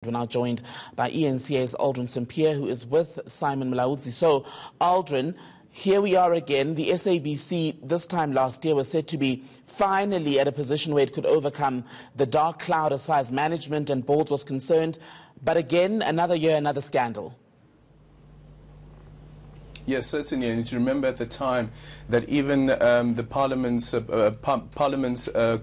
We're now joined by ENCA's Aldrin St-Pierre, who is with Simon Molaudzi. So, Aldrin, here we are again. The SABC this time last year was said to be finally at a position where it could overcome the dark cloud as far as management and board was concerned. But again, another year, another scandal. Yes, certainly. And you remember at the time that even the Parliament's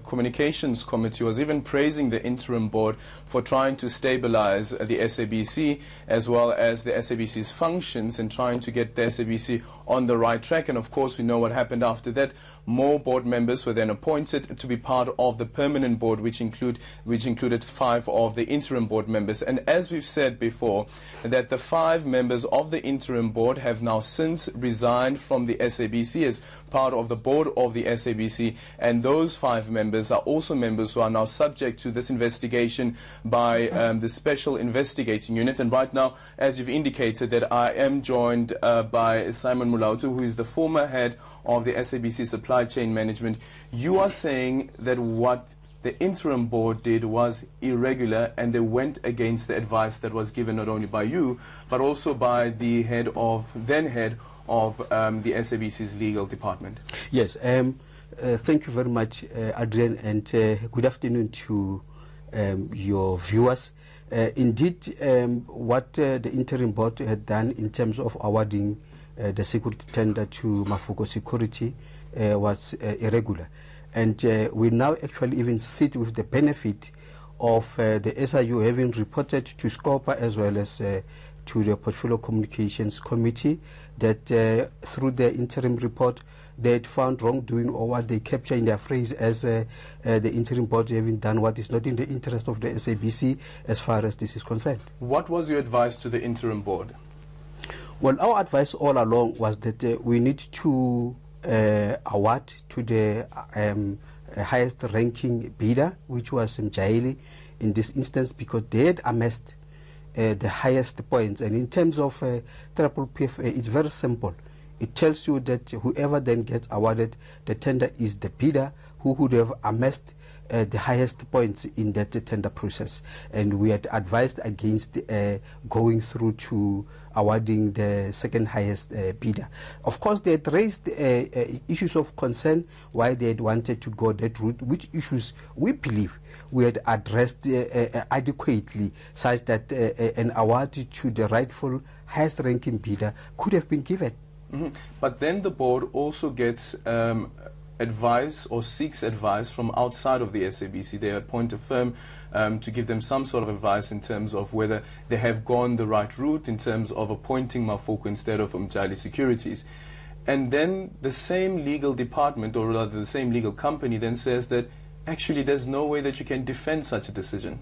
Communications Committee was even praising the interim board for trying to stabilize the SABC as well as the SABC's functions and trying to get the SABC on the right track. And of course, we know what happened after that. More board members were then appointed to be part of the permanent board, which included 5 of the interim board members. And as we've said before, that the 5 members of the interim board have now since resigned from the SABC as part of the board of the SABC, and those 5 members are also members who are now subject to this investigation by the Special Investigating Unit. And right now, as you've indicated, that I am joined by Simon Molaudzi, who is the former head of the SABC Supply Chain Management. You are saying that what the interim board did was irregular, and they went against the advice that was given not only by you, but also by the then head of the SABC's legal department. Yes, thank you very much, Adrian, and good afternoon to your viewers. Indeed, what the interim board had done in terms of awarding the security tender to Mafuko Security was irregular. And we now actually even sit with the benefit of the SIU having reported to SCOPA as well as to the Portfolio Communications Committee that through the interim report they had found wrongdoing, or what they capture in their phrase as the interim board having done what is not in the interest of the SABC as far as this is concerned. What was your advice to the interim board? Well, our advice all along was that we need to award to the highest ranking bidder, which was Mjaili in this instance, because they had amassed the highest points. And in terms of triple PFA, it's very simple. It tells you that whoever then gets awarded the tender is the bidder who would have amassed the highest points in that tender process. And we had advised against going through to awarding the second highest bidder. Of course, they had raised issues of concern why they had wanted to go that route, which issues we believe we had addressed adequately, such that an award to the rightful highest ranking bidder could have been given. Mm-hmm. But then the board also gets advice or seeks advice from outside of the SABC. They appoint a firm to give them some sort of advice in terms of whether they have gone the right route in terms of appointing Mafuko instead of Mjaili Securities. And then the same legal department, or rather the same legal company, then says that actually there's no way that you can defend such a decision.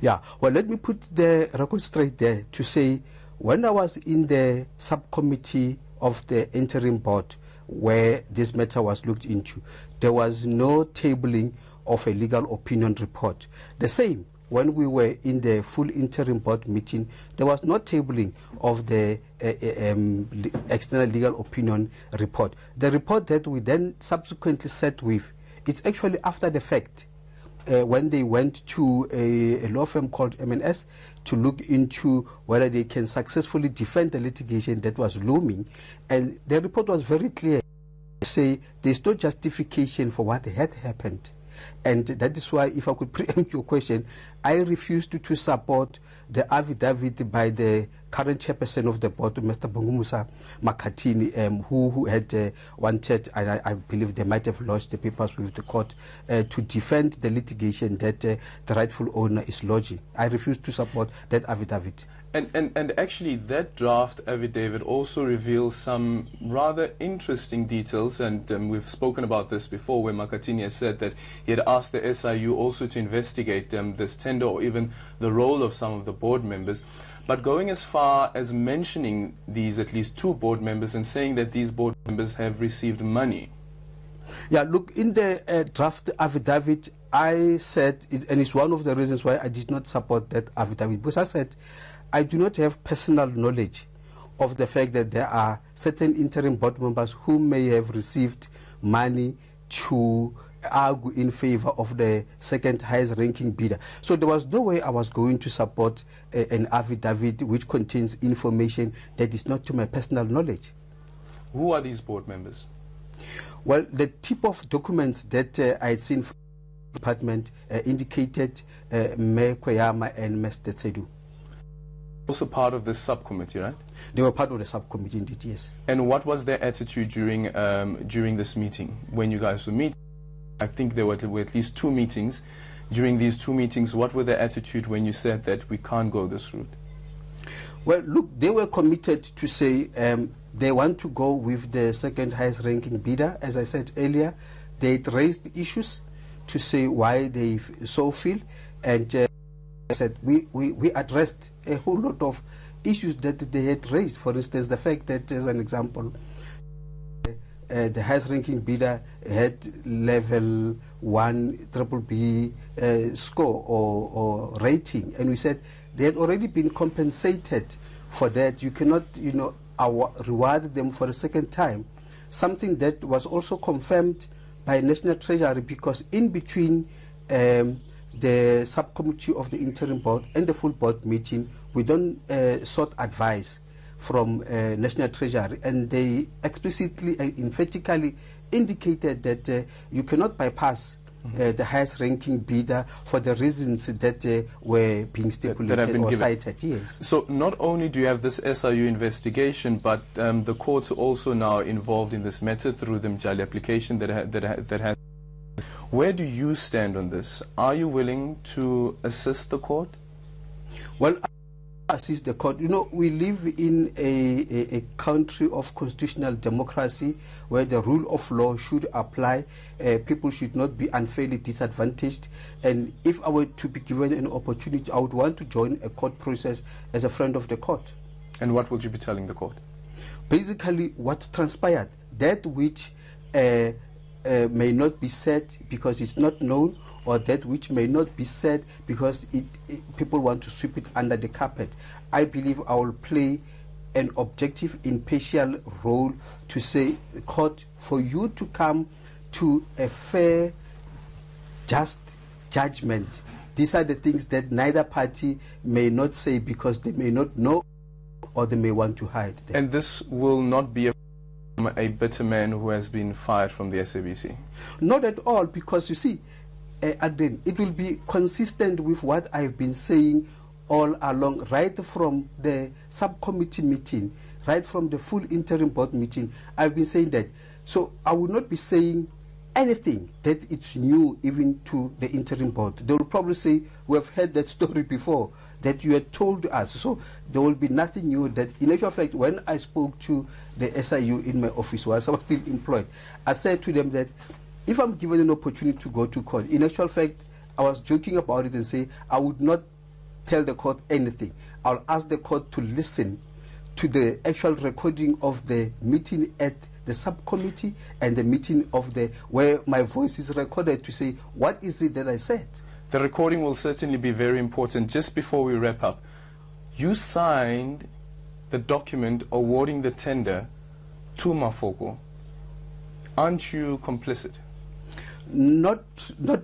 Yeah, well, let me put the record straight there to say, when I was in the subcommittee of the interim board where this matter was looked into, there was no tabling of a legal opinion report. The same when we were in the full interim board meeting, there was no tabling of the external legal opinion report. The report that we then subsequently sat with, it's actually after the fact, when they went to a law firm called M&S to look into whether they can successfully defend the litigation that was looming. And the report was very clear. Say there's no justification for what had happened. And that is why, if I could preempt your question, I refused to support the affidavit by the current chairperson of the board, Mr. Bongumusa Makhathini, who had wanted, and I believe they might have lost the papers with the court, to defend the litigation that the rightful owner is lodging. I refused to support that affidavit. And actually that draft affidavit also reveals some rather interesting details, and we've spoken about this before, where Makhathini has said that he had asked the SIU also to investigate this tender or even the role of some of the board members, but going as far as mentioning these at least 2 board members and saying that these board members have received money. Yeah, look, in the draft affidavit, I said, and it's one of the reasons why I did not support that affidavit, because I said I do not have personal knowledge of the fact that there are certain interim board members who may have received money to argue in favor of the second highest ranking bidder. So there was no way I was going to support an affidavit which contains information that is not to my personal knowledge. Who are these board members? Well, the type of documents that I had seen from the department indicated Mayor Koyama and Mr. Tsedu. Also part of this subcommittee, right? They were part of the subcommittee, indeed, yes. And what was their attitude during this meeting when you guys were meeting? I think there were at least 2 meetings. During these 2 meetings, what were their attitude when you said that we can't go this route? Well, look, they were committed to say they want to go with the second highest ranking bidder. As I said earlier, they raised issues to say why they so feel, and I said we addressed a whole lot of issues that they had raised. For instance, the fact that, as an example, the highest ranking bidder had level 1 BBB score or rating, and we said they had already been compensated for that. You cannot, reward them for a second time. Something that was also confirmed by National Treasury, because in between the subcommittee of the interim board and the full board meeting, we don't sought advice from National Treasury, and they explicitly and emphatically indicated that you cannot bypass the highest ranking bidder for the reasons that were being stipulated or cited. Yes. So not only do you have this SIU investigation, but the courts are also now involved in this matter through the Mjali application that has. Where do you stand on this? Are you willing to assist the court? Well, assist the court. We live in a country of constitutional democracy where the rule of law should apply. People should not be unfairly disadvantaged. And if I were to be given an opportunity, I would want to join a court process as a friend of the court. And what would you be telling the court? Basically, what transpired, that which may not be said because it's not known, or that which may not be said because people want to sweep it under the carpet. I believe I will play an objective, impartial role to say, court, for you to come to a fair, just judgment, these are the things that neither party may not say because they may not know or they may want to hide them. And this will not be a bitter man who has been fired from the SABC? Not at all, because you see, Adrian, it will be consistent with what I've been saying all along, right from the subcommittee meeting, right from the full interim board meeting. I've been saying that. So I will not be saying anything that it's new even to the interim board. They will probably say, we have heard that story before, that you had told us. So there will be nothing new. That in actual fact, when I spoke to the SIU in my office whilst I was still employed, I said to them that if I'm given an opportunity to go to court, in actual fact, I was joking about it and say I would not tell the court anything. I'll ask the court to listen to the actual recording of the meeting at the subcommittee and the meeting of where my voice is recorded to say, what is it that I said? The recording will certainly be very important. Just before we wrap up, you signed the document awarding the tender to Mafoko. Aren't you complicit? Not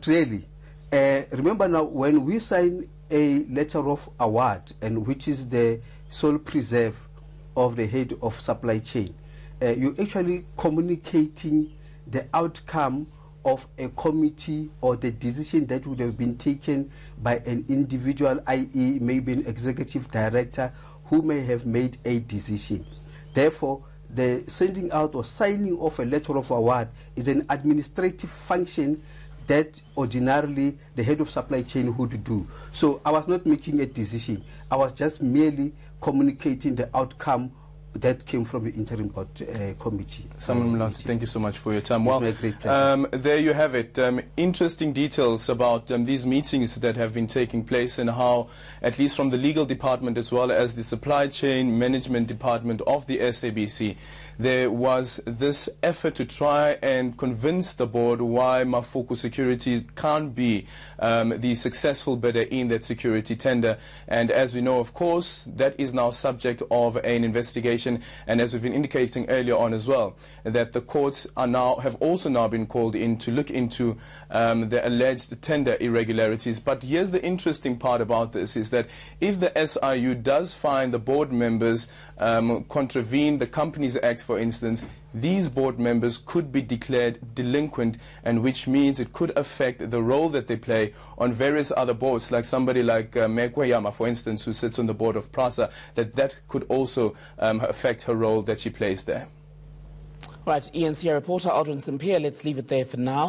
really. Remember now, when we sign a letter of award, and which is the sole preserve of the head of supply chain, you're actually communicating the outcome of a committee or the decision that would have been taken by an individual, i.e. maybe an executive director who may have made a decision. Therefore, the sending out or signing of a letter of award is an administrative function that ordinarily the head of supply chain would do. So I was not making a decision. I was just merely communicating the outcome that came from the interim board committee. Molaudzi, thank you so much for your time. It's my great pleasure. There you have it. Interesting details about these meetings that have been taking place and how, at least from the legal department as well as the supply chain management department of the SABC, there was this effort to try and convince the board why Mafoko Securities can't be the successful bidder in that security tender. And as we know, of course, that is now subject of an investigation attention, and as we've been indicating earlier on as well, that the courts have also now been called in to look into the alleged tender irregularities. But here's the interesting part about this, is that if the SIU does find the board members contravene the Companies Act, for instance, these board members could be declared delinquent, and which means it could affect the role that they play on various other boards, like somebody like Mekweyama, for instance, who sits on the board of PRASA, that could also affect her role that she plays there. Right, ENCA reporter Aldrin Sampear, let's leave it there for now.